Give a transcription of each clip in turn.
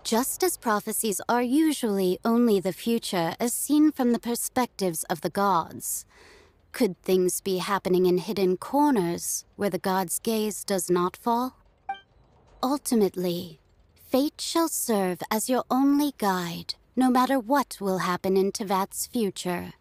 Just as prophecies are usually only the future as seen from the perspectives of the gods, could things be happening in hidden corners where the gods' gaze does not fall? Ultimately, fate shall serve as your only guide, no matter what will happen in Tevat's future.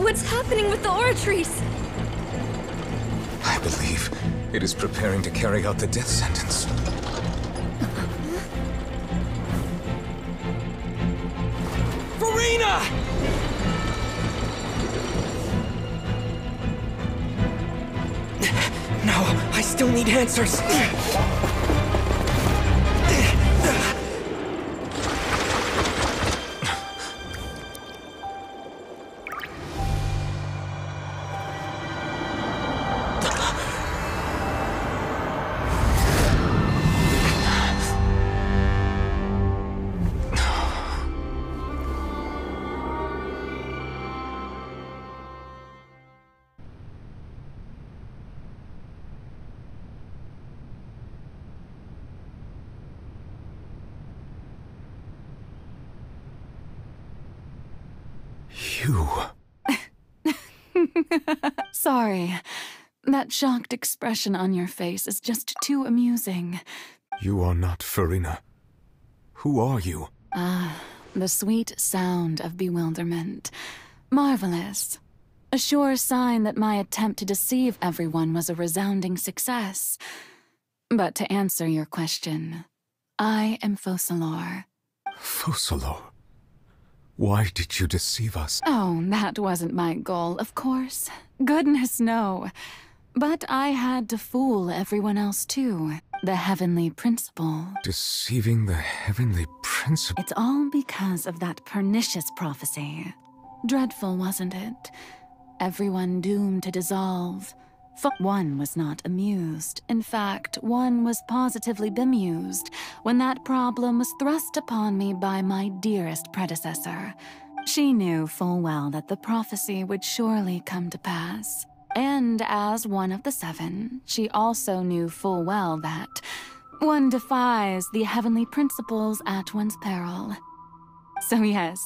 What's happening with the oratories? I believe it is preparing to carry out the death sentence. Verena! No, I still need answers. You... Sorry. That shocked expression on your face is just too amusing. You are not Verena. Who are you? The sweet sound of bewilderment. Marvelous. A sure sign that my attempt to deceive everyone was a resounding success. But to answer your question, I am Focalor. Focalor? Why did you deceive us? Oh, that wasn't my goal, of course. Goodness, no. But I had to fool everyone else, too. The Heavenly Principle. Deceiving the Heavenly Principle? It's all because of that pernicious prophecy. Dreadful, wasn't it? Everyone doomed to dissolve. One was not amused. In fact, one was positively bemused when that problem was thrust upon me by my dearest predecessor. She knew full well that the prophecy would surely come to pass. And as one of the seven, she also knew full well that one defies the heavenly principles at one's peril. So yes,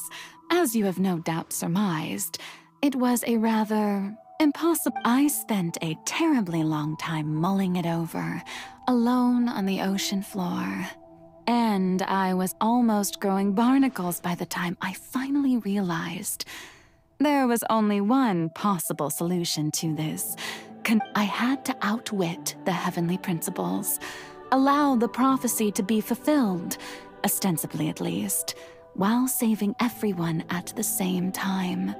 as you have no doubt surmised, it was a rather impossible. I spent a terribly long time mulling it over, alone on the ocean floor. And I was almost growing barnacles by the time I finally realized there was only one possible solution to this. I had to outwit the heavenly principles, allow the prophecy to be fulfilled, ostensibly at least, while saving everyone at the same time.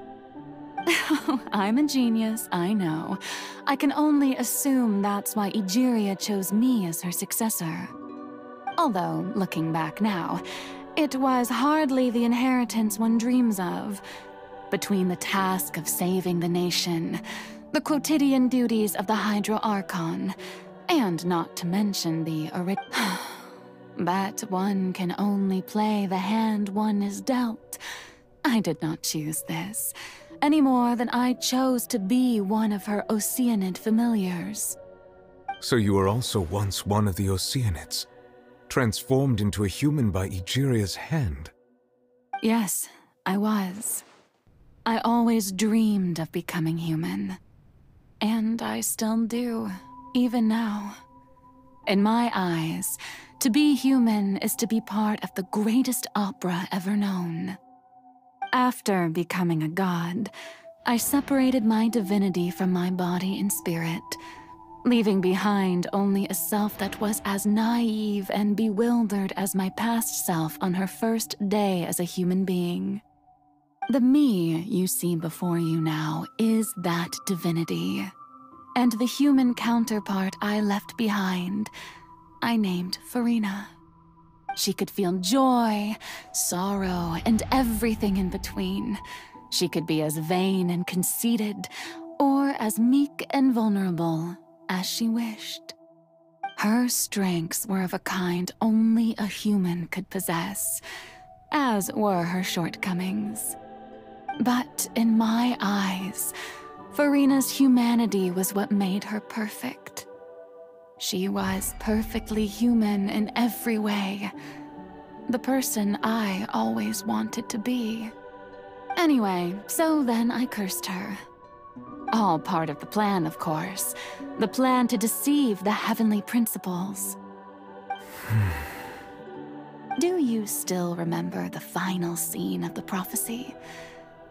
I'm a genius, I know. I can only assume that's why Egeria chose me as her successor. Although, looking back now, it was hardly the inheritance one dreams of. Between the task of saving the nation, the quotidian duties of the Hydro Archon, and not to mention the But one can only play the hand one is dealt. I did not choose this, any more than I chose to be one of her Oceanid familiars. So you were also once one of the Oceanids, transformed into a human by Egeria's hand? Yes, I was. I always dreamed of becoming human. And I still do, even now. In my eyes, to be human is to be part of the greatest opera ever known. After becoming a god, I separated my divinity from my body and spirit, leaving behind only a self that was as naive and bewildered as my past self on her first day as a human being. The me you see before you now is that divinity, and the human counterpart I left behind, I named Verena. She could feel joy, sorrow, and everything in between. She could be as vain and conceited, or as meek and vulnerable as she wished. Her strengths were of a kind only a human could possess, as were her shortcomings. But in my eyes, Furina's humanity was what made her perfect. She was perfectly human in every way, the person I always wanted to be. Anyway, so then I cursed her. All part of the plan, of course. The plan to deceive the heavenly principles. Do you still remember the final scene of the prophecy?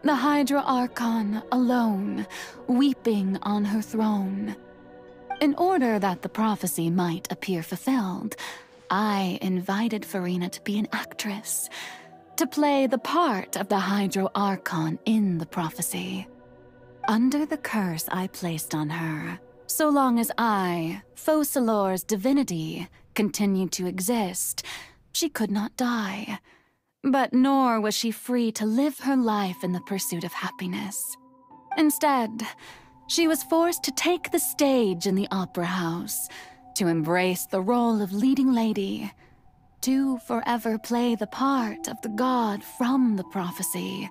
The Hydra Archon alone, weeping on her throne. In order that the prophecy might appear fulfilled, I invited Furina to be an actress, to play the part of the Hydra Archon in the prophecy. Under the curse I placed on her, so long as I, Focalor's divinity, continued to exist, she could not die. But nor was she free to live her life in the pursuit of happiness. Instead, she was forced to take the stage in the opera house, to embrace the role of leading lady, to forever play the part of the god from the prophecy,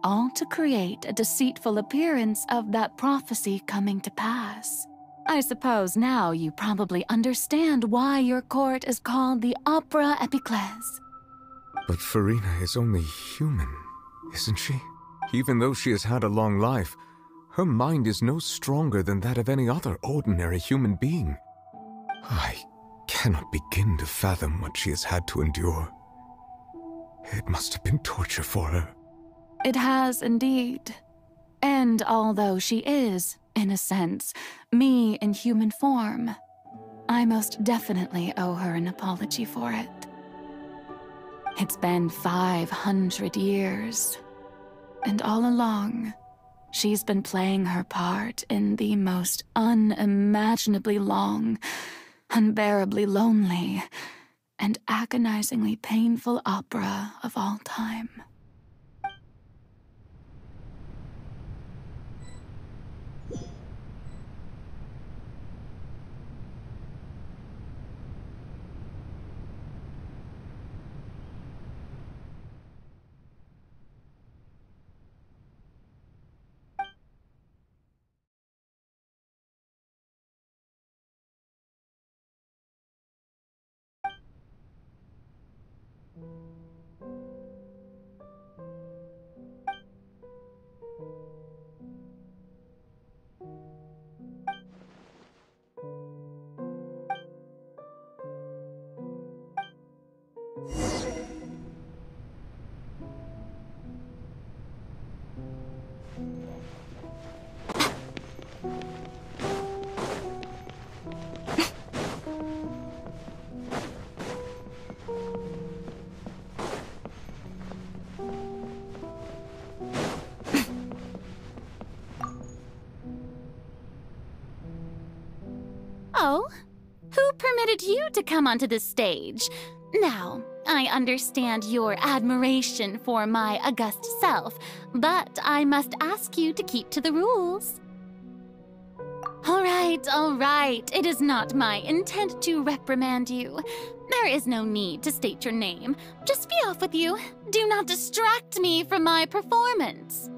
all to create a deceitful appearance of that prophecy coming to pass. I suppose now you probably understand why your court is called the Opera Epiclese. But Furina is only human, isn't she? Even though she has had a long life, her mind is no stronger than that of any other ordinary human being. I cannot begin to fathom what she has had to endure. It must have been torture for her. It has indeed. And although she is, in a sense, me in human form, I most definitely owe her an apology for it. It's been 500 years, and all along, she's been playing her part in the most unimaginably long, unbearably lonely, and agonizingly painful opera of all time. Oh? Who permitted you to come onto the stage? Now, I understand your admiration for my august self, but I must ask you to keep to the rules. All right. It is not my intent to reprimand you. There is no need to state your name. Just be off with you. Do not distract me from my performance.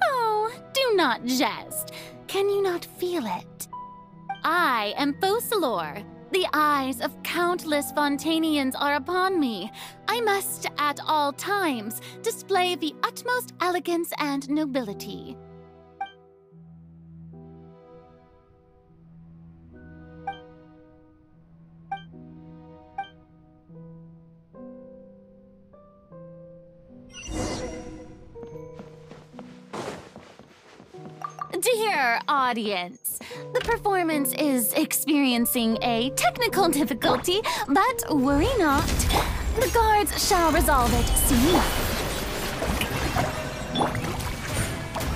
Oh, do not jest. Can you not feel it? I am Focalor. The eyes of countless Fontanians are upon me. I must, at all times, display the utmost elegance and nobility. Dear audience, the performance is experiencing a technical difficulty, but worry not. The guards shall resolve it soon enough.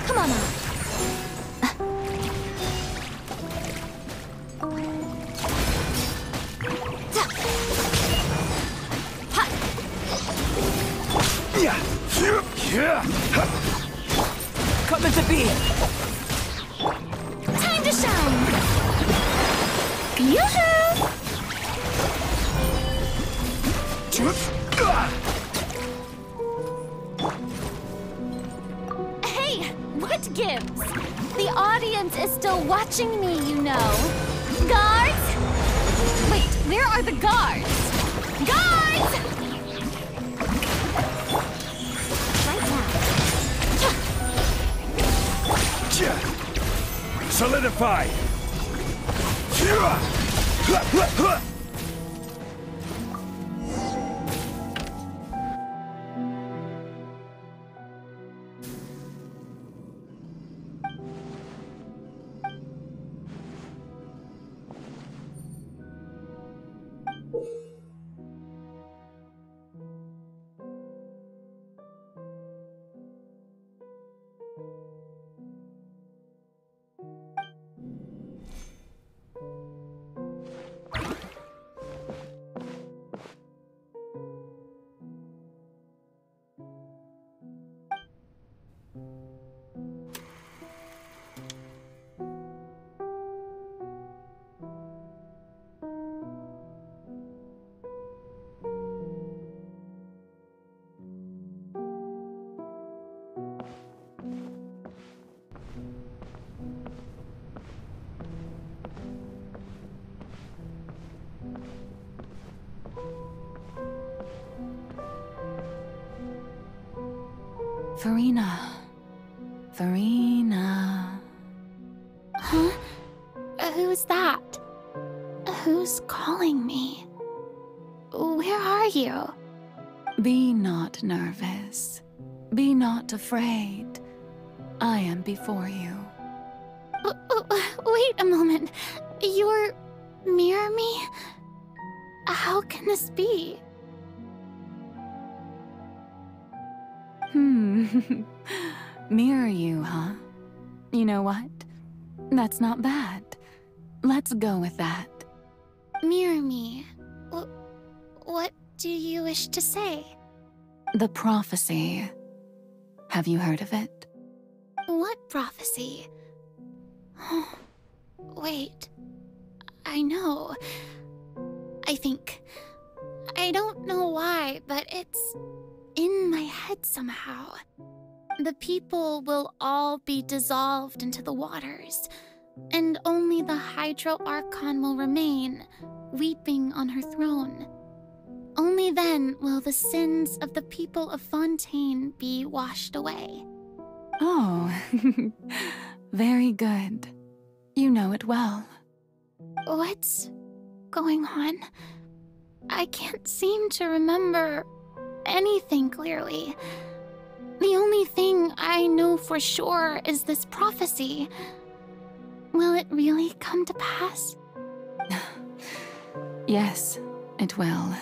Come on now. to be! Time to shine! Yoo-hoo! Hey, what gives? The audience is still watching me, you know. Guards? Wait, where are the guards? Guards! Right now. Solidify! Farina. Farina. Huh? Who's that? Who's calling me? Where are you? Be not nervous. Be not afraid. I am before you. Wait a moment. You're mirror me? How can this be? Mirror you, huh? You know what? That's not bad. Let's go with that. Mirror me. What do you wish to say? The prophecy. Have you heard of it? What prophecy? Wait. I know. I think. I don't know why, but it's in my head somehow. The people will all be dissolved into the waters, and only the Hydro Archon will remain, weeping on her throne. Only then will the sins of the people of Fontaine be washed away. Oh, very good. You know it well. What's going on? I can't seem to remember anything clearly. The only thing I know for sure is this prophecy. Will it really come to pass? Yes, it will.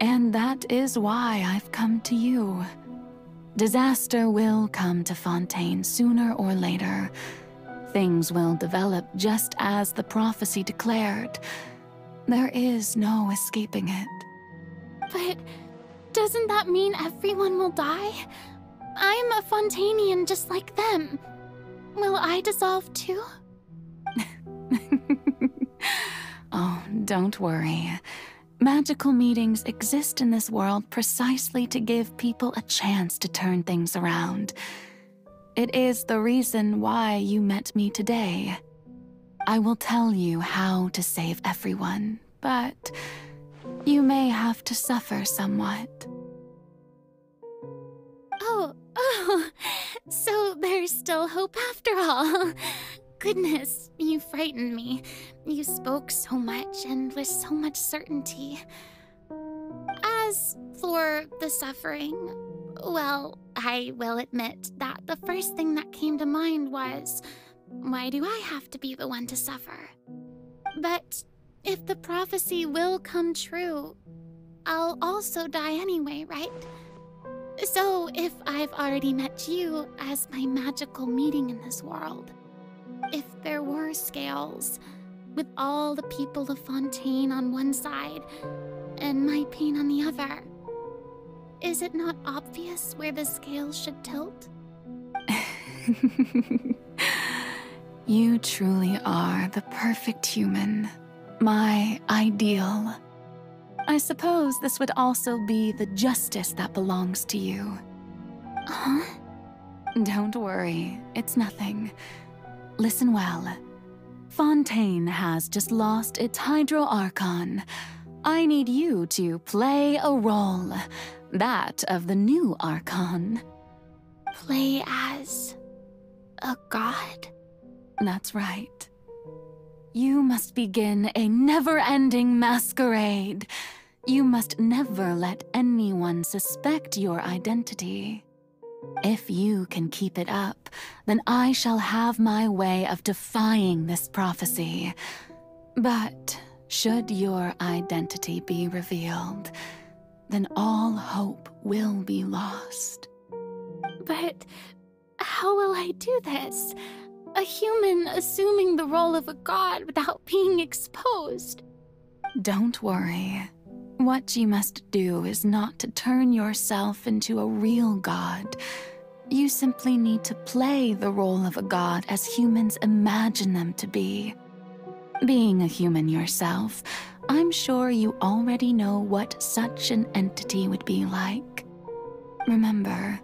And that is why I've come to you. Disaster will come to Fontaine sooner or later. Things will develop just as the prophecy declared. There is no escaping it. But doesn't that mean everyone will die? I'm a Fontainian just like them. Will I dissolve too? Oh, don't worry. Magical meetings exist in this world precisely to give people a chance to turn things around. It is the reason why you met me today. I will tell you how to save everyone, but you may have to suffer somewhat. Oh, so there's still hope after all. Goodness, you frightened me. You spoke so much and with so much certainty. As for the suffering, well, I will admit that the first thing that came to mind was, why do I have to be the one to suffer? But if the prophecy will come true, I'll also die anyway, right? So if I've already met you as my magical meeting in this world, if there were scales, with all the people of Fontaine on one side and my pain on the other, is it not obvious where the scales should tilt? You truly are the perfect human, my ideal. I suppose this would also be the justice that belongs to you. Huh? Don't worry, it's nothing. Listen well. Fontaine has just lost its Hydro Archon. I need you to play a role, that of the new Archon. Play as a god? That's right. You must begin a never-ending masquerade. You must never let anyone suspect your identity. If you can keep it up, then I shall have my way of defying this prophecy. But should your identity be revealed, then all hope will be lost. But how will I do this? A human assuming the role of a god without being exposed. Don't worry. What you must do is not to turn yourself into a real god. You simply need to play the role of a god as humans imagine them to be. Being a human yourself, I'm sure you already know what such an entity would be like. Remember,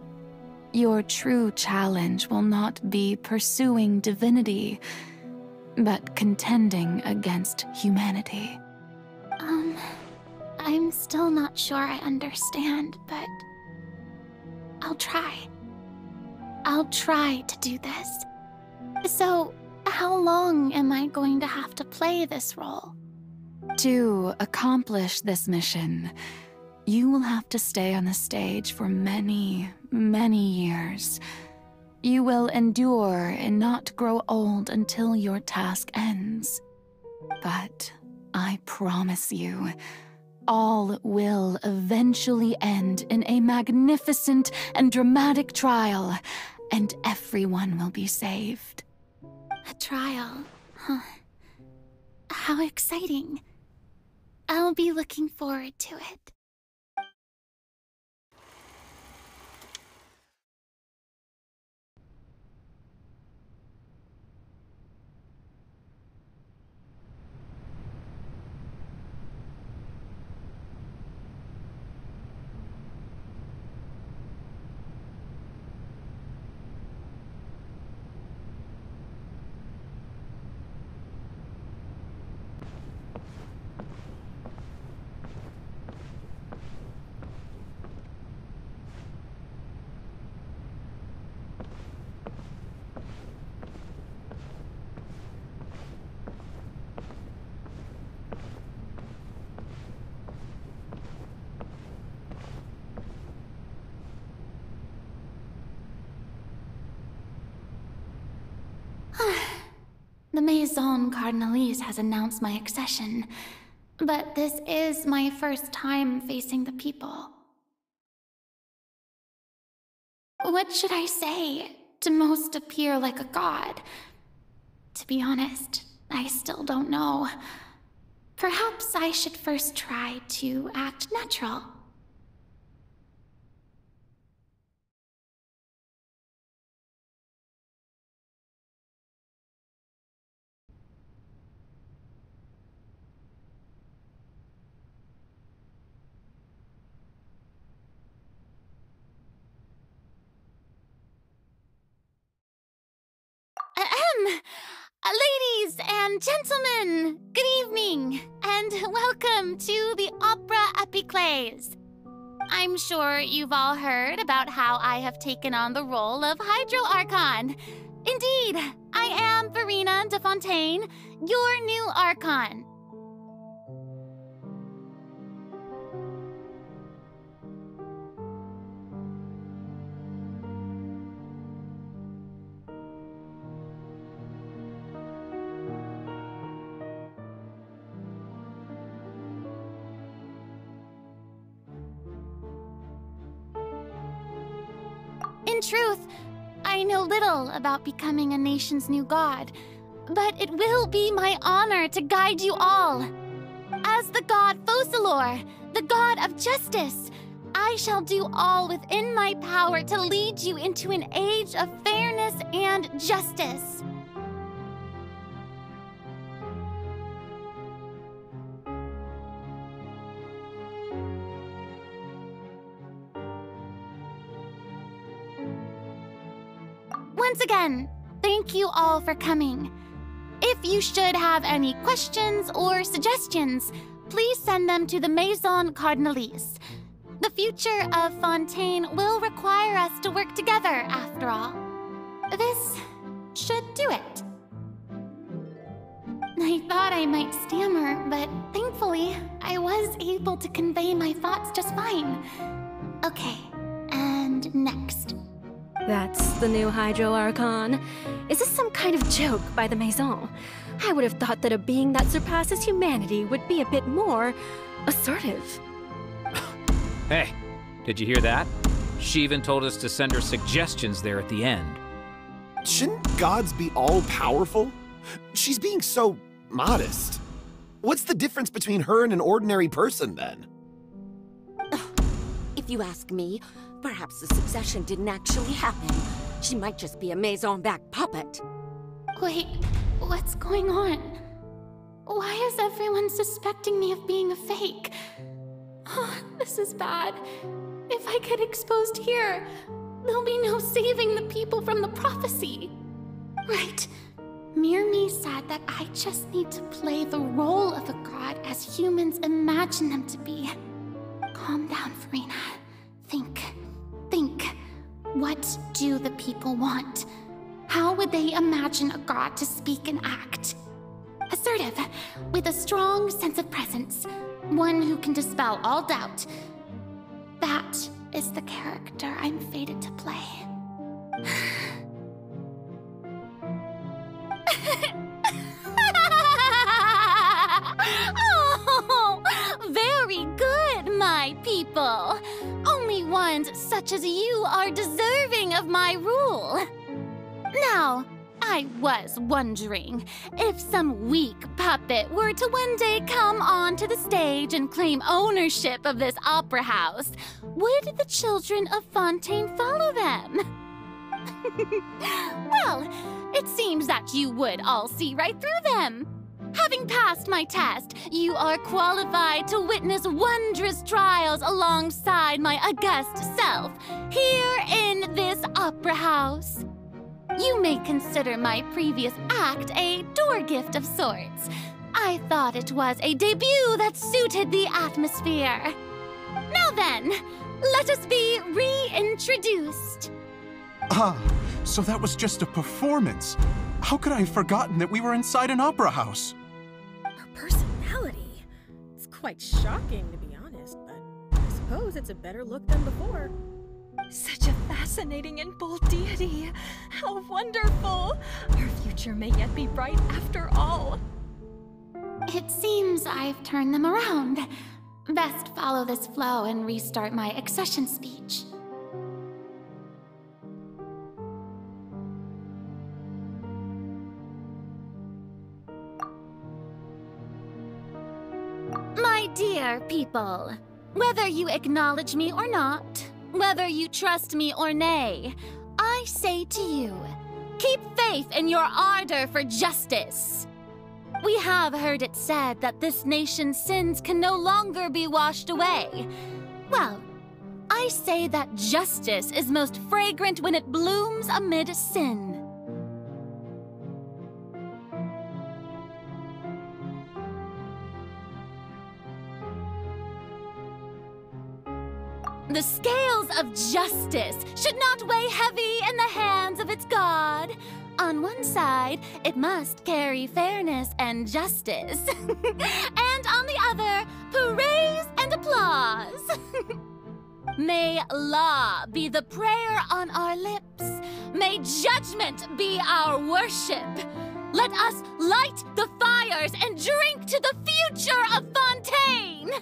your true challenge will not be pursuing divinity, but contending against humanity. I'm still not sure I understand, but I'll try. I'll try to do this. So, how long am I going to have to play this role? To accomplish this mission, you will have to stay on the stage for many, many years. You will endure and not grow old until your task ends. But I promise you, all will eventually end in a magnificent and dramatic trial, and everyone will be saved. A trial, huh? How exciting. I'll be looking forward to it. The Maison Cardinalise has announced my accession, but this is my first time facing the people. What should I say to most appear like a god? To be honest, I still don't know. Perhaps I should first try to act natural. Ladies and gentlemen, good evening, and welcome to the Opera Epiclese. I'm sure you've all heard about how I have taken on the role of Hydro Archon. Indeed, I am Verena de Fontaine, your new Archon. In truth, I know little about becoming a nation's new god, but it will be my honor to guide you all. As the god Focalor, the god of justice, I shall do all within my power to lead you into an age of fairness and justice. Once again, thank you all for coming. If you should have any questions or suggestions, please send them to the Maison Cardinalise. The future of Fontaine will require us to work together, after all. This should do it. I thought I might stammer, but thankfully, I was able to convey my thoughts just fine. Okay, and next. That's the new Hydro Archon. Is this some kind of joke by the Maison? I would have thought that a being that surpasses humanity would be a bit more assertive. Hey, did you hear that? She even told us to send her suggestions there at the end. Shouldn't gods be all-powerful? She's being so modest. What's the difference between her and an ordinary person, then? If you ask me, perhaps the succession didn't actually happen. She might just be a Maison back puppet. Wait, what's going on? Why is everyone suspecting me of being a fake? Oh, this is bad. If I get exposed here, there'll be no saving the people from the prophecy. Right. Mirmi said that I just need to play the role of a god as humans imagine them to be. Calm down, Farina. Think. What do the people want? How would they imagine a god to speak and act? Assertive, with a strong sense of presence. One who can dispel all doubt. That is the character I'm fated to play. Oh, very good, my people. Only ones such as you are deserving of my rule. Now, I was wondering if some weak puppet were to one day come onto the stage and claim ownership of this opera house, would the children of Fontaine follow them? Well, it seems that you would all see right through them. Having passed my test, you are qualified to witness wondrous trials alongside my august self, here in this opera house. You may consider my previous act a door gift of sorts. I thought it was a debut that suited the atmosphere. Now then, let us be reintroduced. Ah, so that was just a performance. How could I have forgotten that we were inside an opera house? Her personality. It's quite shocking, to be honest, but I suppose it's a better look than before. Such a fascinating and bold deity. How wonderful! Our future may yet be bright after all. It seems I've turned them around. Best follow this flow and restart my accession speech. My dear people, whether you acknowledge me or not, whether you trust me or nay, I say to you, keep faith in your ardor for justice. We have heard it said that this nation's sins can no longer be washed away. Well, I say that justice is most fragrant when it blooms amid sin. The scales of justice should not weigh heavy in the hands of its God. On one side, it must carry fairness and justice. And on the other, praise and applause. May law be the prayer on our lips. May judgment be our worship. Let us light the fires and drink to the future of Fontaine.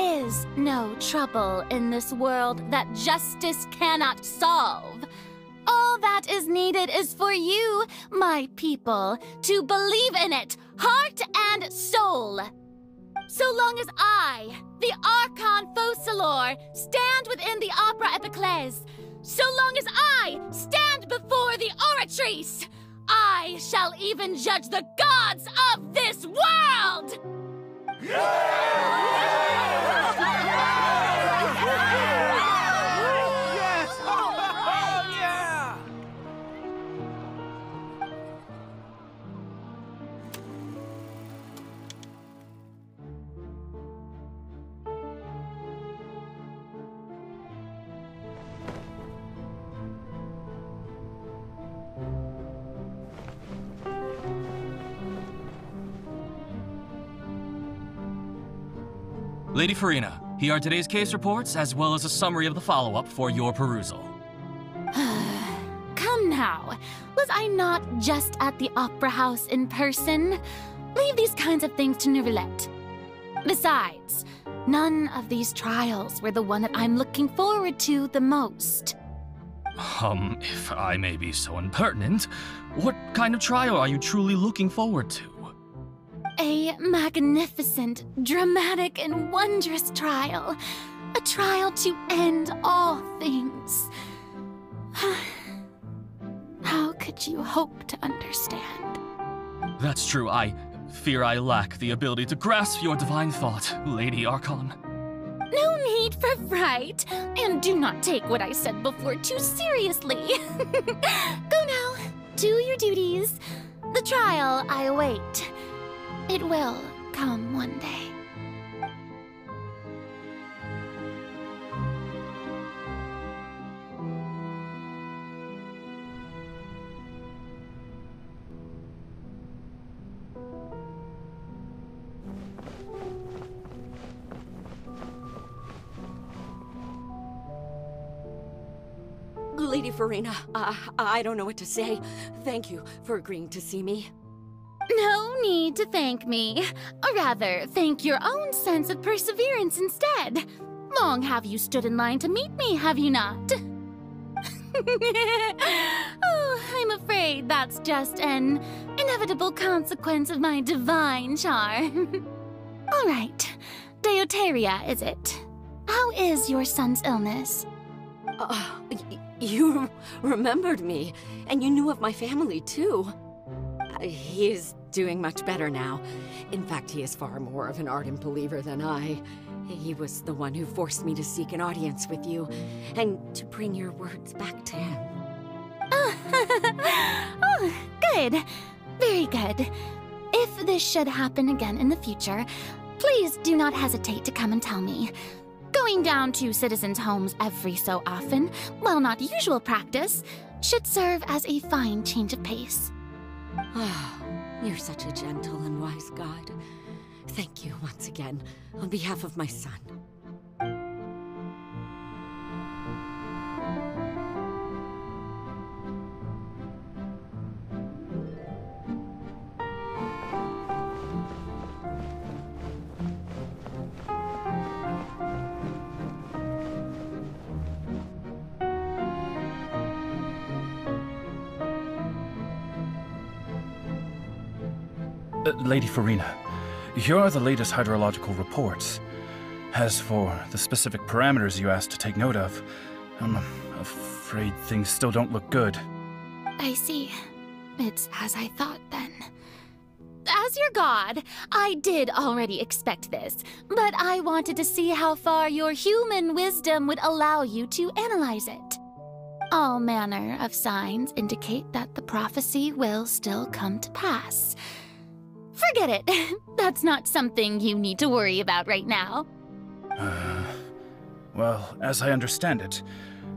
is no trouble in this world that justice cannot solve. All that is needed is for you, my people, to believe in it, heart and soul. So long as I, the Archon Focalor, stand within the Opera Epiclese, so long as I stand before the Oratrice, I shall even judge the gods of this world! Lady Farina, here are today's case reports, as well as a summary of the follow-up for your perusal. Come now. Was I not just at the Opera House in person? Leave these kinds of things to Neuvillette. Besides, none of these trials were the one that I'm looking forward to the most. If I may be so impertinent, what kind of trial are you truly looking forward to? A magnificent, dramatic, and wondrous trial. A trial to end all things. How could you hope to understand? That's true. I fear I lack the ability to grasp your divine thought, Lady Archon. No need for fright, and do not take what I said before too seriously. Go now, do your duties. The trial I await. It will come one day. Lady Farina, I don't know what to say. Thank you for agreeing to see me. No need to thank me. Or rather, thank your own sense of perseverance instead. Long have you stood in line to meet me, have you not? Oh, I'm afraid that's just an inevitable consequence of my divine charm. All right, Deoteria, is it? How is your son's illness? You remembered me, and you knew of my family, too. He is doing much better now. In fact, he is far more of an ardent believer than I. He was the one who forced me to seek an audience with you, and to bring your words back to him. Oh, good. Very good. If this should happen again in the future, please do not hesitate to come and tell me. Going down to citizens' homes every so often, while not usual practice, should serve as a fine change of pace. You're such a gentle and wise god. Thank you once again, on behalf of my son. Lady Farina, here are the latest hydrological reports. As for the specific parameters you asked to take note of, I'm afraid things still don't look good. I see. It's as I thought, then. As your god, I did already expect this, but I wanted to see how far your human wisdom would allow you to analyze it. All manner of signs indicate that the prophecy will still come to pass. Forget it. That's not something you need to worry about right now. Well, as I understand it,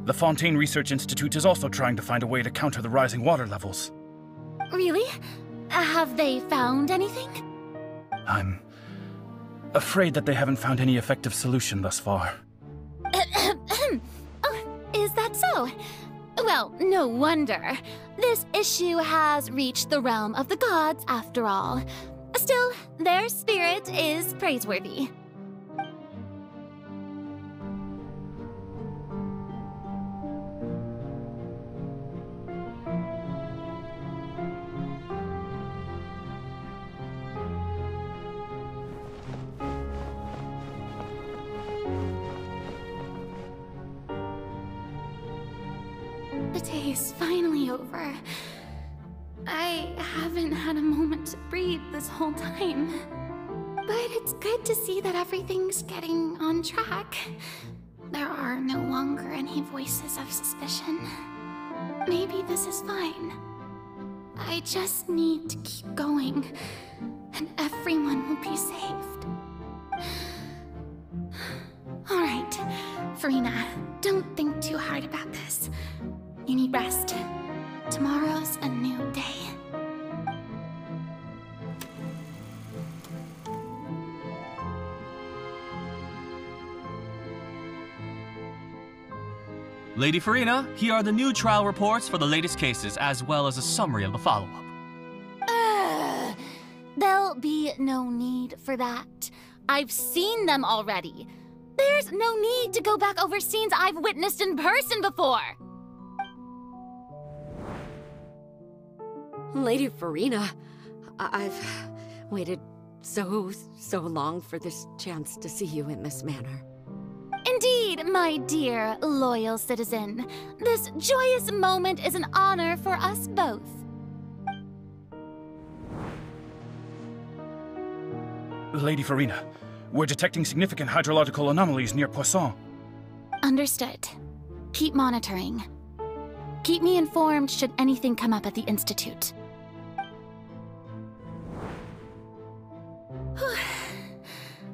the Fontaine Research Institute is also trying to find a way to counter the rising water levels. Really? Have they found anything? I'm afraid that they haven't found any effective solution thus far. Oh, is that so? Well, no wonder. This issue has reached the realm of the gods, after all. Still, their spirit is praiseworthy. The day is finally over. I haven't had a moment to breathe this whole time. But it's good to see that everything's getting on track. There are no longer any voices of suspicion. Maybe this is fine. I just need to keep going, and everyone will be saved. Alright, Farina, don't think too hard about this. You need rest. Tomorrow's a new day. Lady Farina, here are the new trial reports for the latest cases, as well as a summary of the follow-up. There'll be no need for that. I've seen them already. There's no need to go back over scenes I've witnessed in person before. Lady Farina, I've waited so long for this chance to see you in this manner. Indeed, my dear, loyal citizen. This joyous moment is an honor for us both. Lady Farina, we're detecting significant hydrological anomalies near Poisson. Understood. Keep monitoring. Keep me informed should anything come up at the Institute.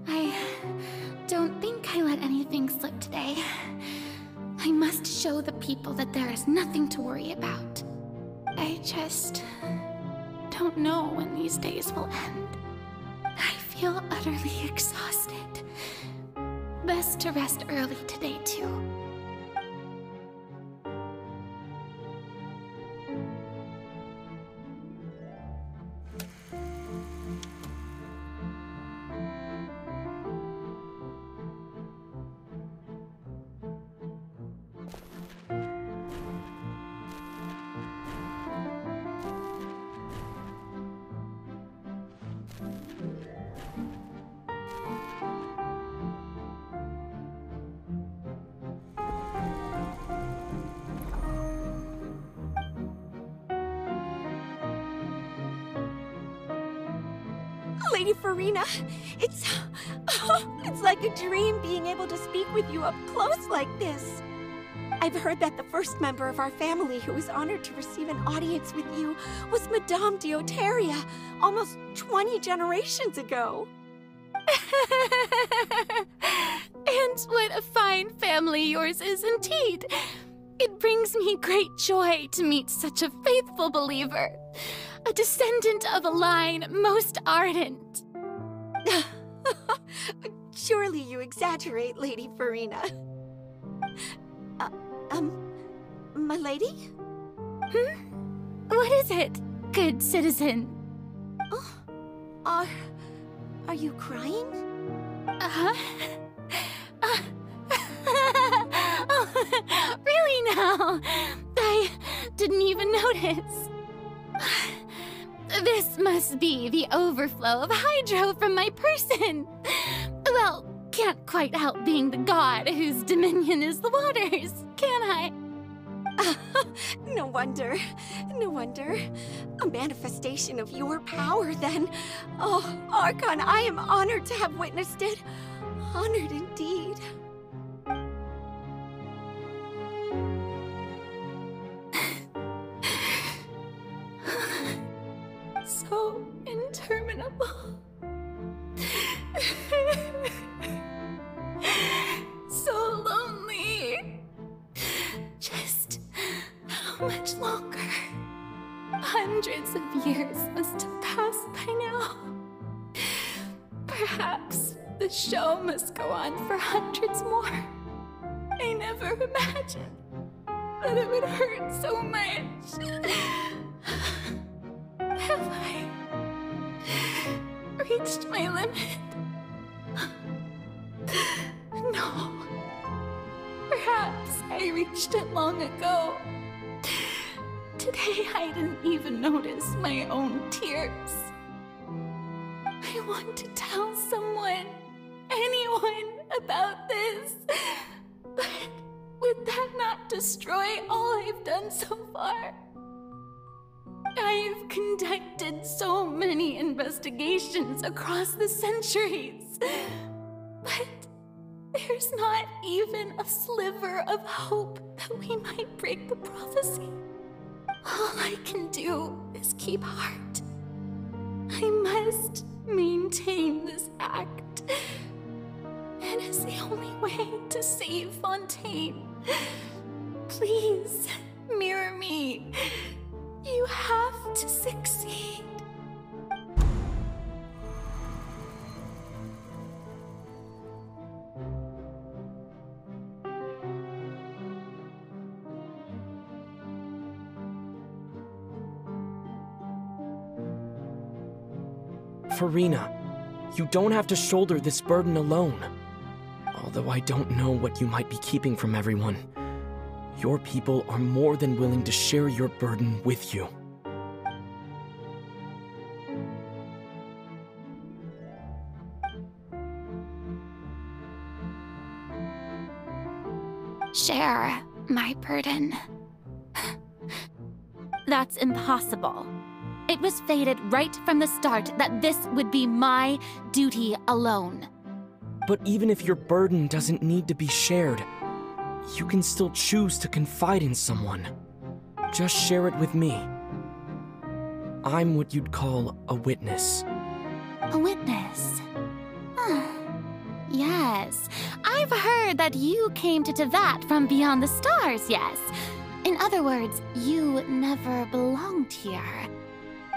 I don't think I let anything slip today. I must show the people that there is nothing to worry about. I just don't know when these days will end. I feel utterly exhausted. Best to rest early today, too. Lady Farina, it's like a dream being able to speak with you up close like this. I've heard that the first member of our family who was honored to receive an audience with you was Madame Dioteria, almost 20 generations ago. And what a fine family yours is indeed. It brings me great joy to meet such a faithful believer. A descendant of a line most ardent. Surely you exaggerate, Lady Farina. My lady? What is it, good citizen? Are you crying? Oh, really now? I didn't even notice. This must be the overflow of hydro from my person. Well, can't quite help being the god whose dominion is the waters, can I? No wonder. No wonder. A manifestation of your power, then. Oh, Archon, I am honored to have witnessed it. Honored indeed. So interminable. So lonely. Just how much longer? Hundreds of years must have passed by now. Perhaps the show must go on for hundreds more. I never imagined that it would hurt so much. Have I reached my limit? No. Perhaps I reached it long ago. Today I didn't even notice my own tears. I want to tell someone, anyone, about this, but Would that not destroy all I've done so far? I've conducted so many investigations across the centuries, but there's not even a sliver of hope that we might break the prophecy. All I can do is keep heart. I must maintain this act. It is the only way to save Fontaine. Please, mirror me. You have to succeed. Farina, you don't have to shoulder this burden alone. Although I don't know what you might be keeping from everyone, your people are more than willing to share your burden with you. Share my burden. That's impossible. It was fated right from the start that this would be my duty alone. But even if your burden doesn't need to be shared, you can still choose to confide in someone. Just share it with me. I'm what you'd call a witness. A witness? Yes. I've heard that you came to Tevat from beyond the stars, yes. In other words, you never belonged here.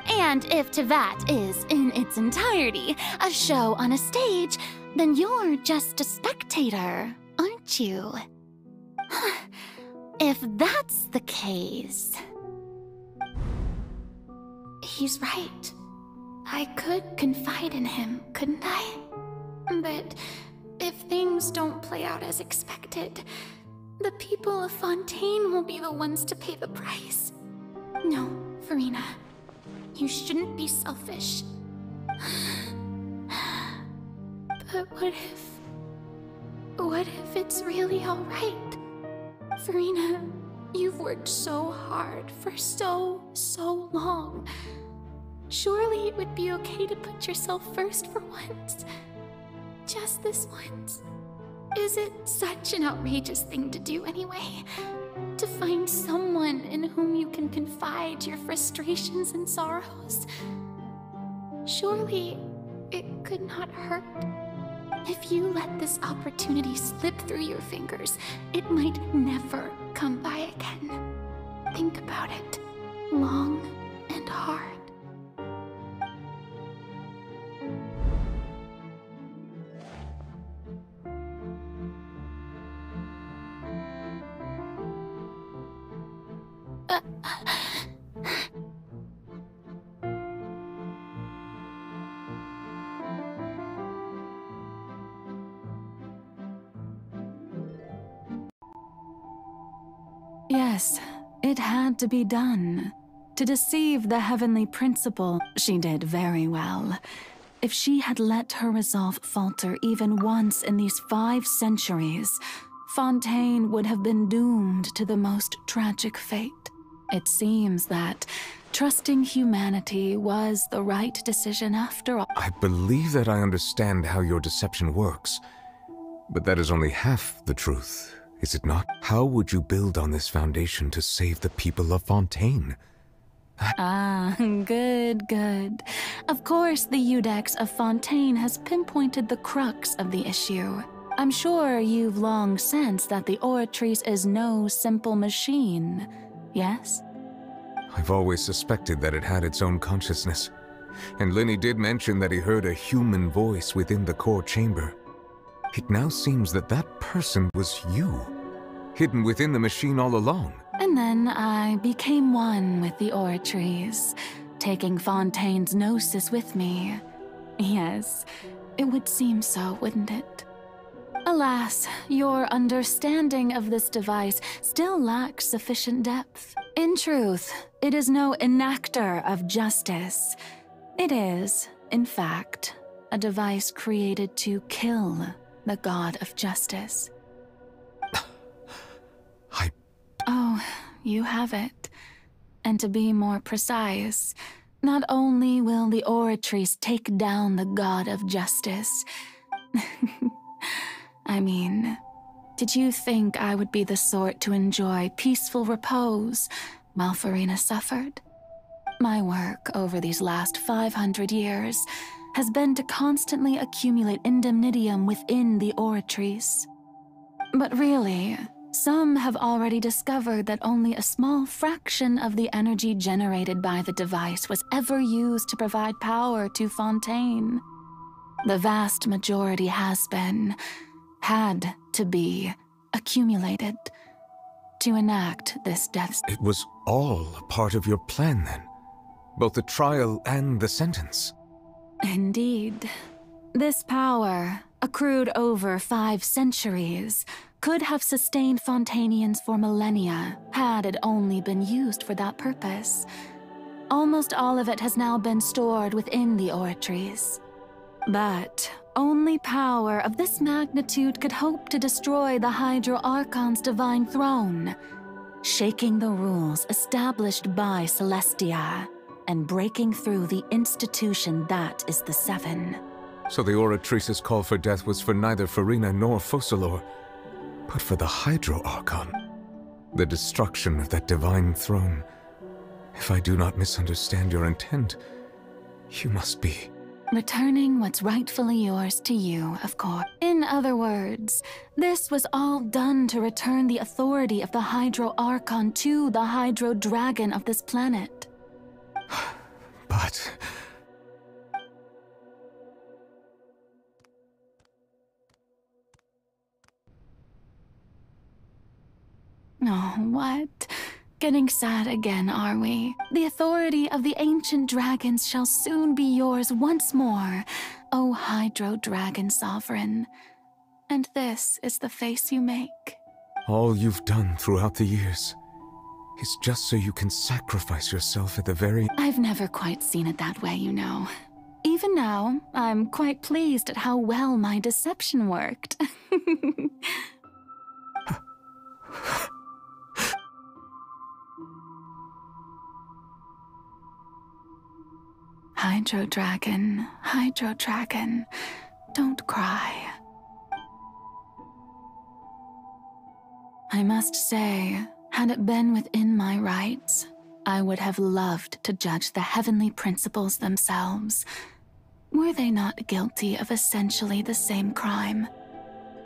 And if Tevat is, in its entirety, a show on a stage, then you're just a spectator, aren't you? If that's the case... He's right. I could confide in him, couldn't I? But if things don't play out as expected, the people of Fontaine will be the ones to pay the price. No, Farina. You shouldn't be selfish. But what if it's really all right? Farina, you've worked so hard for so long. Surely it would be okay to put yourself first for once. Just this once. Is it such an outrageous thing to do anyway? To find someone in whom you can confide your frustrations and sorrows? Surely it could not hurt. If you let this opportunity slip through your fingers, it might never come by again. Think about it long and hard. Yes, it had to be done. To deceive the heavenly principle, she did very well. If she had let her resolve falter even once in these 5 centuries, Fontaine would have been doomed to the most tragic fate. It seems that trusting humanity was the right decision after all. I believe that I understand how your deception works, but that is only half the truth, is it not? How would you build on this foundation to save the people of Fontaine? Ah, good. Of course, the Iudex of Fontaine has pinpointed the crux of the issue. I'm sure you've long sensed that the Oratrice is no simple machine, yes? I've always suspected that it had its own consciousness. And Lenny did mention that he heard a human voice within the core chamber. It now seems that that person was you, hidden within the machine all along. And then I became one with the Oratrice, taking Fontaine's gnosis with me. Yes, it would seem so, wouldn't it? Alas, your understanding of this device still lacks sufficient depth. In truth, it is no enactor of justice. It is, in fact, a device created to kill the god of justice. Oh, you have it. And to be more precise, not only will the Oratrice take down the god of justice... I mean, did you think I would be the sort to enjoy peaceful repose while Farina suffered? My work over these last 500 years has been to constantly accumulate indemnitium within the Oratrice. But really, some have already discovered that only a small fraction of the energy generated by the device was ever used to provide power to Fontaine. The vast majority has been, had to be, accumulated to enact this death. It was all a part of your plan then? Both the trial and the sentence? Indeed. This power, accrued over 5 centuries, could have sustained Fontainians for millennia had it only been used for that purpose. Almost all of it has now been stored within the Oratrice. But only power of this magnitude could hope to destroy the Hydro Archon's divine throne, shaking the rules established by Celestia and breaking through the institution that is the Seven. So the Oratrice's call for death was for neither Farina nor Focalor, but for the Hydro Archon. The destruction of that divine throne. If I do not misunderstand your intent, you must be... returning what's rightfully yours to you, of course. In other words, this was all done to return the authority of the Hydro Archon to the Hydro Dragon of this planet. But... Oh, what? Getting sad again, are we? The authority of the ancient dragons shall soon be yours once more, O Hydro Dragon Sovereign. And this is the face you make. all you've done throughout the years is just so you can sacrifice yourself at the very... I've never quite seen it that way, you know. Even now, I'm quite pleased at how well my deception worked. Hydro Dragon, don't cry. I must say, had it been within my rights, I would have loved to judge the heavenly principles themselves. Were they not guilty of essentially the same crime?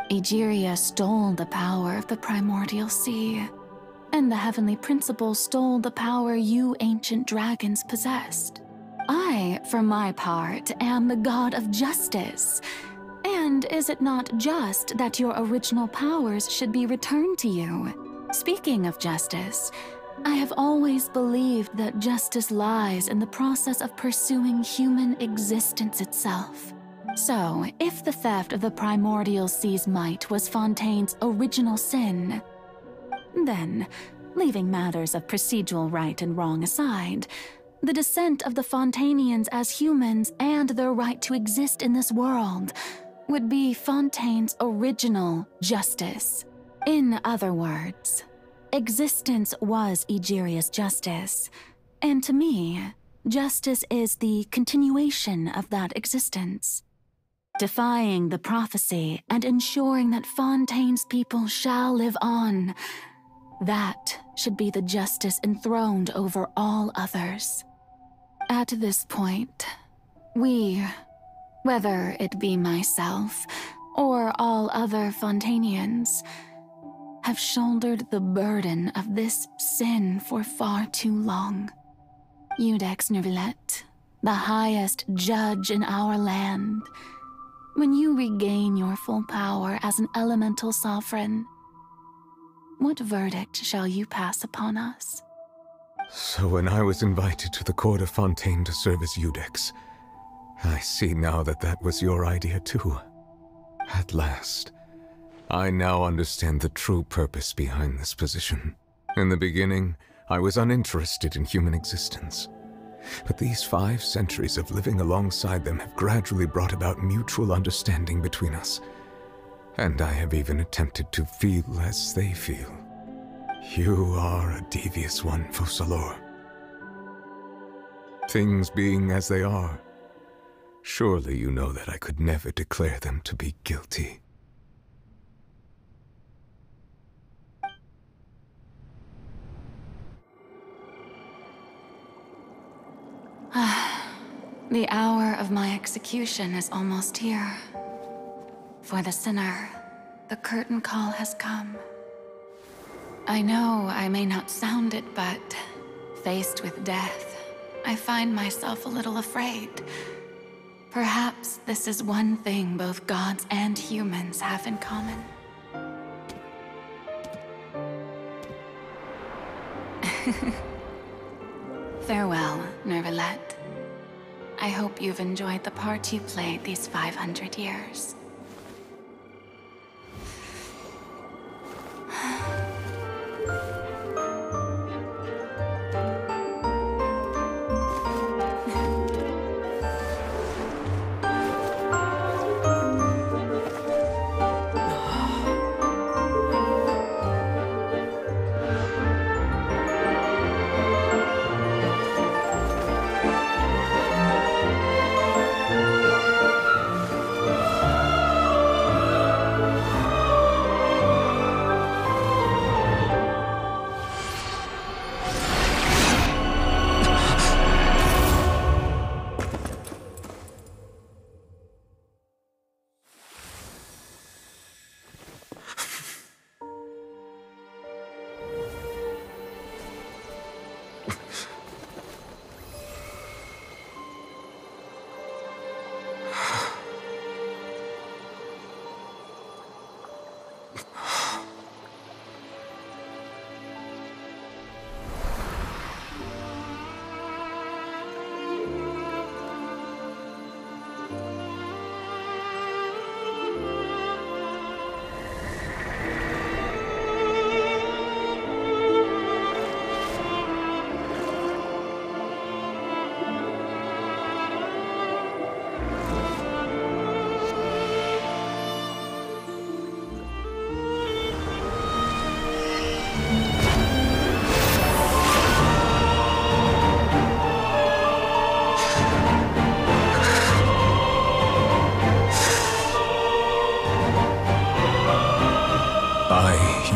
Egeria stole the power of the primordial sea, and the heavenly principles stole the power you ancient dragons possessed. I, for my part, am the god of justice. And is it not just that your original powers should be returned to you? Speaking of justice, I have always believed that justice lies in the process of pursuing human existence itself. So, if the theft of the primordial sea's might was Fontaine's original sin, then, leaving matters of procedural right and wrong aside, the descent of the Fontainians as humans and their right to exist in this world would be Fontaine's original justice. In other words, existence was Egeria's justice, and to me, justice is the continuation of that existence. Defying the prophecy and ensuring that Fontaine's people shall live on, that should be the justice enthroned over all others. At this point, we, whether it be myself or all other Fontainians, have shouldered the burden of this sin for far too long. Iudex Nervillet, the highest judge in our land, when you regain your full power as an elemental sovereign, what verdict shall you pass upon us? So when I was invited to the court of Fontaine to serve as Iudex, I see now that that was your idea too. At last, I now understand the true purpose behind this position. In the beginning, I was uninterested in human existence. But these 5 centuries of living alongside them have gradually brought about mutual understanding between us. And I have even attempted to feel as they feel. You are a devious one, Focalor. Things being as they are, surely you know that I could never declare them to be guilty. The hour of my execution is almost here. For the sinner, the curtain call has come. I know I may not sound it, but faced with death, I find myself a little afraid. Perhaps this is one thing both gods and humans have in common. Farewell, Nervalette. I hope you've enjoyed the part you played these 500 years.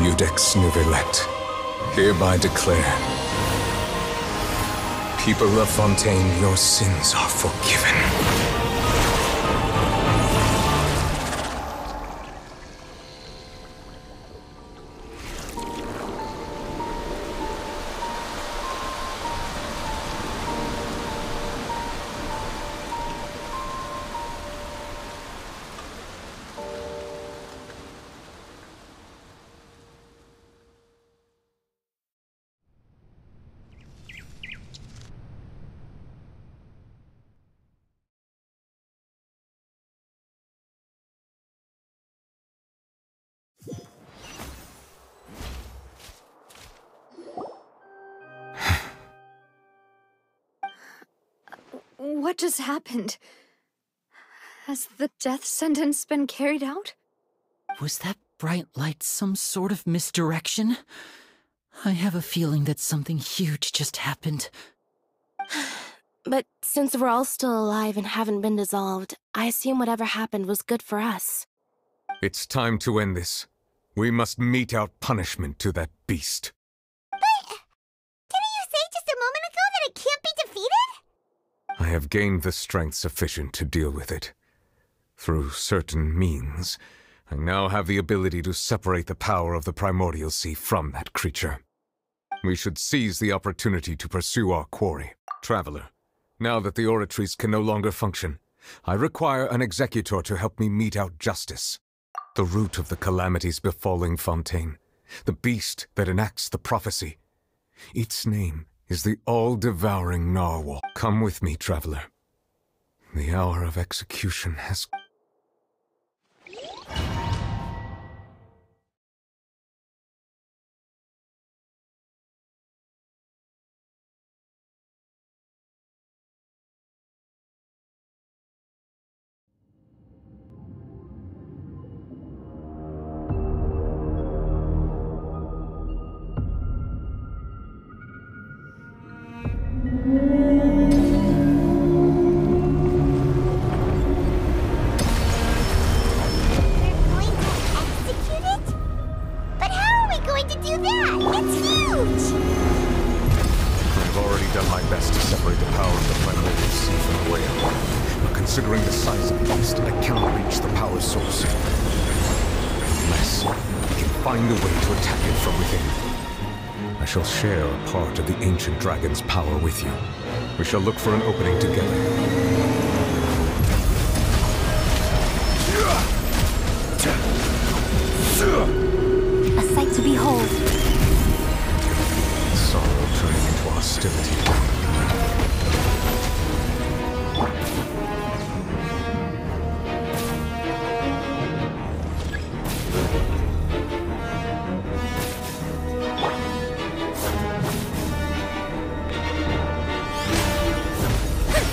Iudex Nervalette, hereby declare, people of Fontaine, your sins are forgiven. What just happened? Has the death sentence been carried out? Was that bright light some sort of misdirection? I have a feeling that something huge just happened. But since we're all still alive and haven't been dissolved, I assume whatever happened was good for us. It's time to end this. We must mete out punishment to that beast. Didn't you say just a moment ago that it can't be defeated? I have gained the strength sufficient to deal with it. Through certain means, I now have the ability to separate the power of the primordial sea from that creature. We should seize the opportunity to pursue our quarry. Traveler, now that the oratories can no longer function, I require an executor to help me mete out justice. The root of the calamities befalling Fontaine, the beast that enacts the prophecy. Its name is the all-devouring narwhal. Come with me, traveler. The hour of execution has... huge! I've already done my best to separate the power of the primordial sea from the whale. But considering the size of the beast, I cannot reach the power source. Unless I can find a way to attack it from within. I shall share a part of the ancient dragon's power with you. We shall look for an opening together. A sight to behold. Sorrow turning into hostility.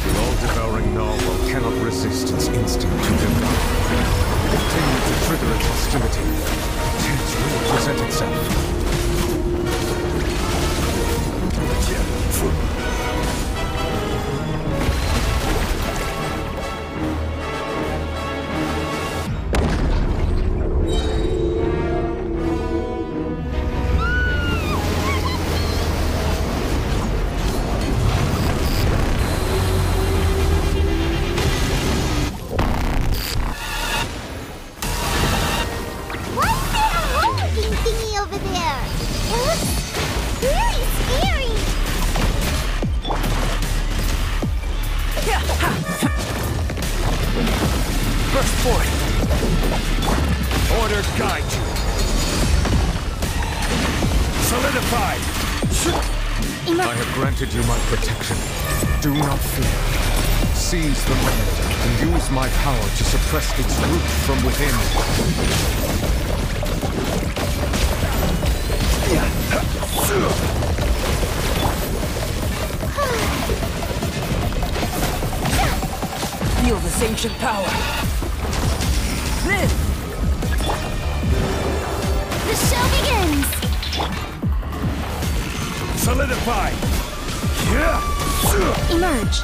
The all-devouring narwhal cannot resist its instinct to devour. Continue to trigger its hostility. Chance will present itself. You my protection. Do not fear. Seize the moment and use my power to suppress its root from within. Feel this ancient power. Then! The show begins! Solidify! Emerge.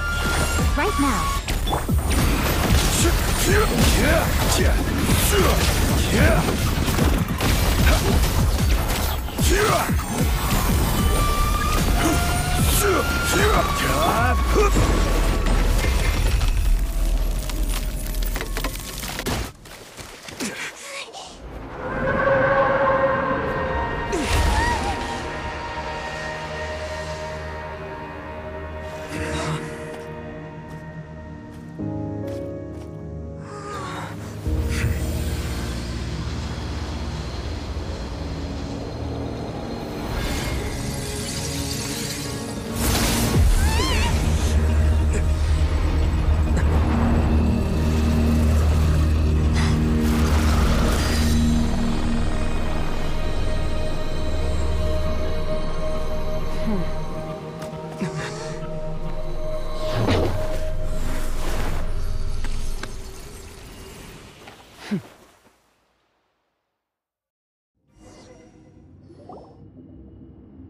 Right now.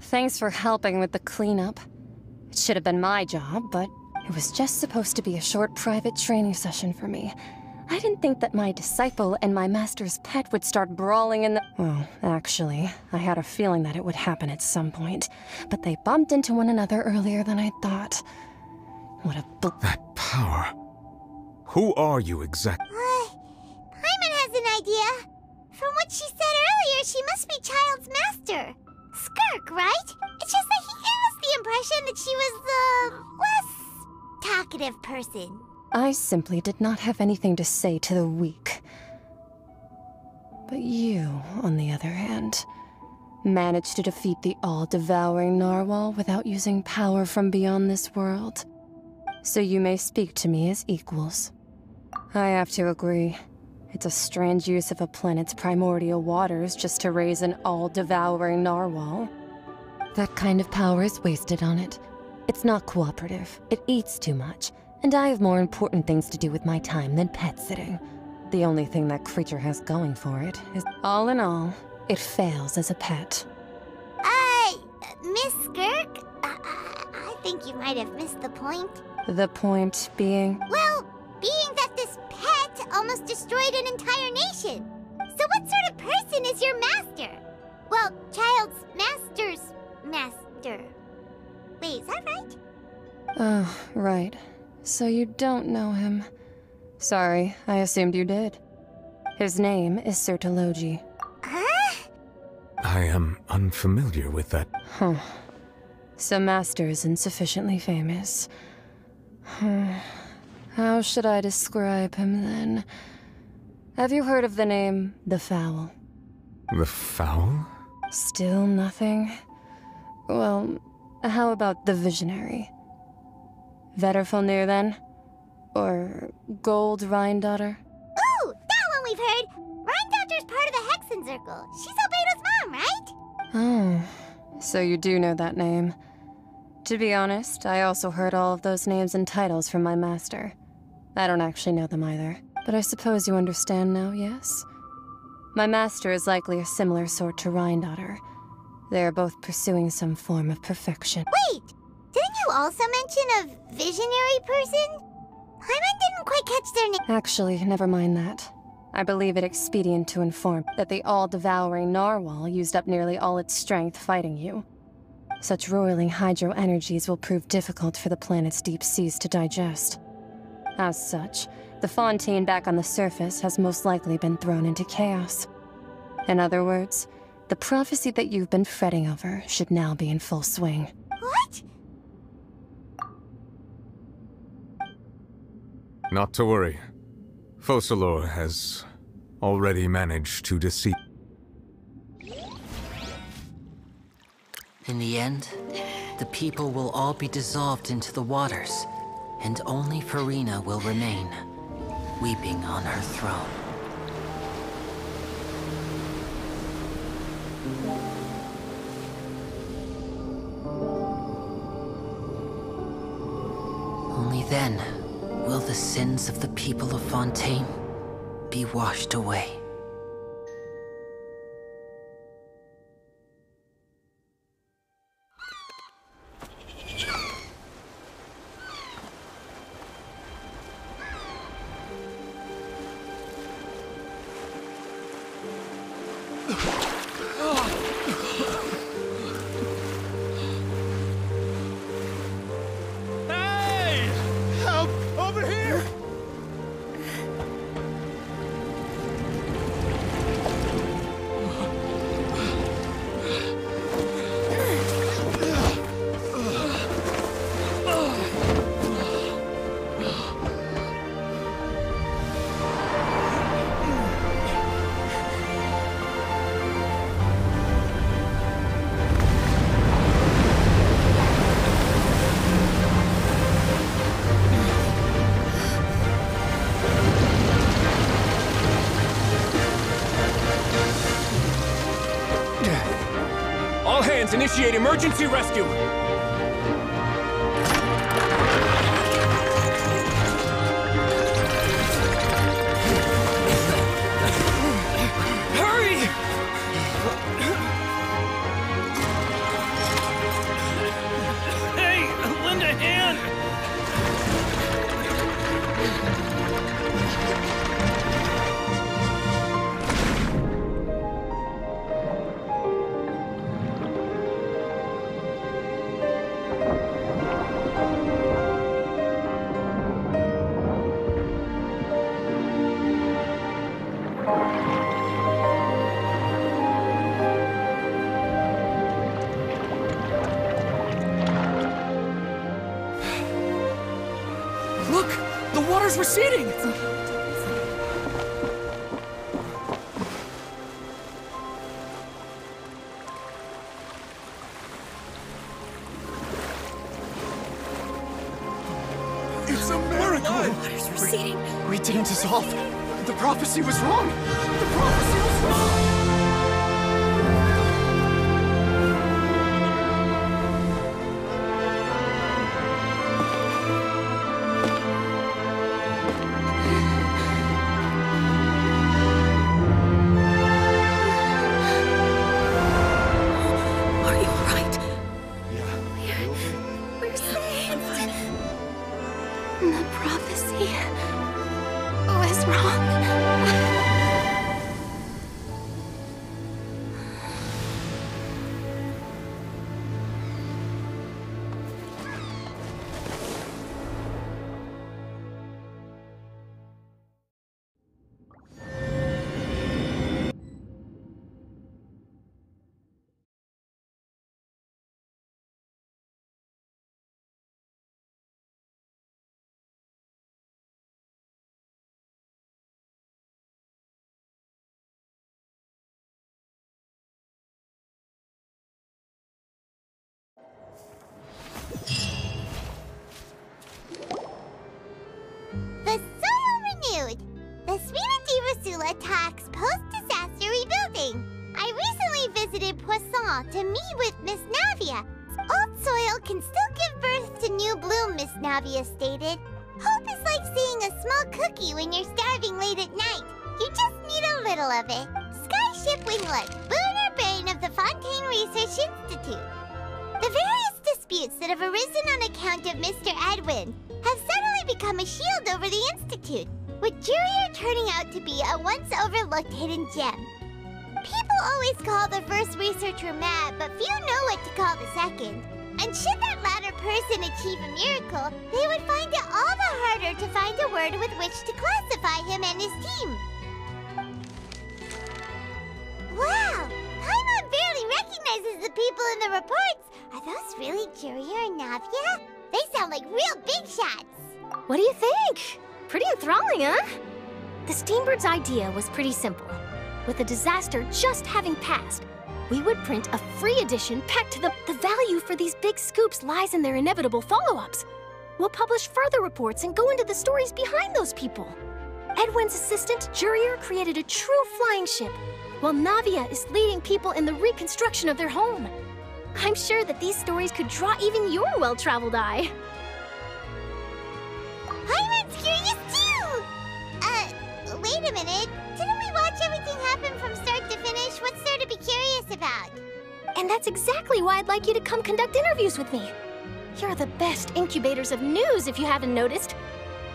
Thanks for helping with the cleanup. It should have been my job, but it was just supposed to be a short private training session for me. I didn't think that my disciple and my master's pet would start brawling in the— Well, actually, I had a feeling that it would happen at some point, but they bumped into one another earlier than I thought. What a That power. Who are you exactly? Paimon has an idea. From what she said earlier, she must be Child's master. Skirk, right? It's just that he gave us the impression that she was the less talkative person. I simply did not have anything to say to the weak. But you, on the other hand, managed to defeat the all-devouring narwhal without using power from beyond this world. So you may speak to me as equals. I have to agree. It's a strange use of a planet's primordial waters just to raise an all-devouring narwhal. That kind of power is wasted on it. It's not cooperative. It eats too much. And I have more important things to do with my time than pet sitting. The only thing that creature has going for it is, all in all, it fails as a pet. Miss Skirk? I think you might have missed the point. The point being? Well, being that this pet almost destroyed an entire nation. So what sort of person is your master? Well, Child's master's doctor. Wait, is that right? Oh, right. So you don't know him. Sorry, I assumed you did. His name is Sertologi. Huh? I am unfamiliar with that. Huh. So Master isn't sufficiently famous. How should I describe him then? Have you heard of the name The Fowl? The Fowl? Still nothing? Well, how about the Visionary? Vetterfulnir then? Or Gold Rhindaughter? Ooh, that one we've heard! Rhindaughter's part of the Hexen Circle. She's Albedo's mom, right? Oh, so you do know that name. To be honest, I also heard all of those names and titles from my master. I don't actually know them either, but I suppose you understand now, yes? My master is likely a similar sort to Rhindaughter. They are both pursuing some form of perfection. Wait! Didn't you also mention a visionary person? Paimon didn't quite catch their name. Actually, never mind that. I believe it expedient to inform that the all-devouring narwhal used up nearly all its strength fighting you. Such roiling hydro energies will prove difficult for the planet's deep seas to digest. As such, the fontaine back on the surface has most likely been thrown into chaos. In other words, the prophecy that you've been fretting over should now be in full swing. What? Not to worry. Focalor has already managed to deceive. In the end, the people will all be dissolved into the waters, and only Farina will remain, weeping on her throne. Only then will the sins of the people of Fontaine be washed away. Hey! Help! Over here! All hands, initiate emergency rescue! Hurry! Hey, lend a hand! Look! The water's receding! It's a miracle! The water's receding. We didn't dissolve. The prophecy was wrong! The prophecy was wrong! Are you alright? Yeah. We're saved. The prophecy was wrong. attacks post-disaster rebuilding. I recently visited Poisson to meet with Miss Navia. Old soil can still give birth to new bloom, Miss Navia stated. Hope is like seeing a small cookie when you're starving late at night. You just need a little of it. Skyship Winglet, lunar brain of the Fontaine Research Institute. The various disputes that have arisen on account of Mr. Edwin have suddenly become a shield over the Institute, with Jurier turning out to be a once-overlooked hidden gem. People always call the first researcher mad, but few know what to call the second. And should that latter person achieve a miracle, they would find it all the harder to find a word with which to classify him and his team. Wow! Paimon barely recognizes the people in the reports. Are those really Jurier and Navia? They sound like real big shots. What do you think? Pretty enthralling, huh? The Steambird's idea was pretty simple. With the disaster just having passed, we would print a free edition packed to the value for these big scoops lies in their inevitable follow-ups. We'll publish further reports and go into the stories behind those people. Edwin's assistant, Jurier, created a true flying ship, while Navia is leading people in the reconstruction of their home. I'm sure that these stories could draw even your well-traveled eye. Paimon's curious too! Wait a minute. Didn't we watch everything happen from start to finish? What's there to be curious about? And that's exactly why I'd like you to come conduct interviews with me. You're the best incubators of news, if you haven't noticed.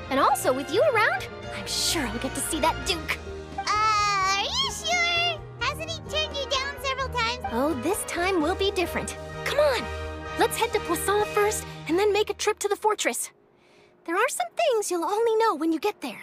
And also, with you around, I'm sure I'll get to see that Duke. Are you sure? Hasn't he turned you down several times? Oh, this time will be different. Come on! Let's head to Poisson first, and then make a trip to the fortress. There are some things you'll only know when you get there.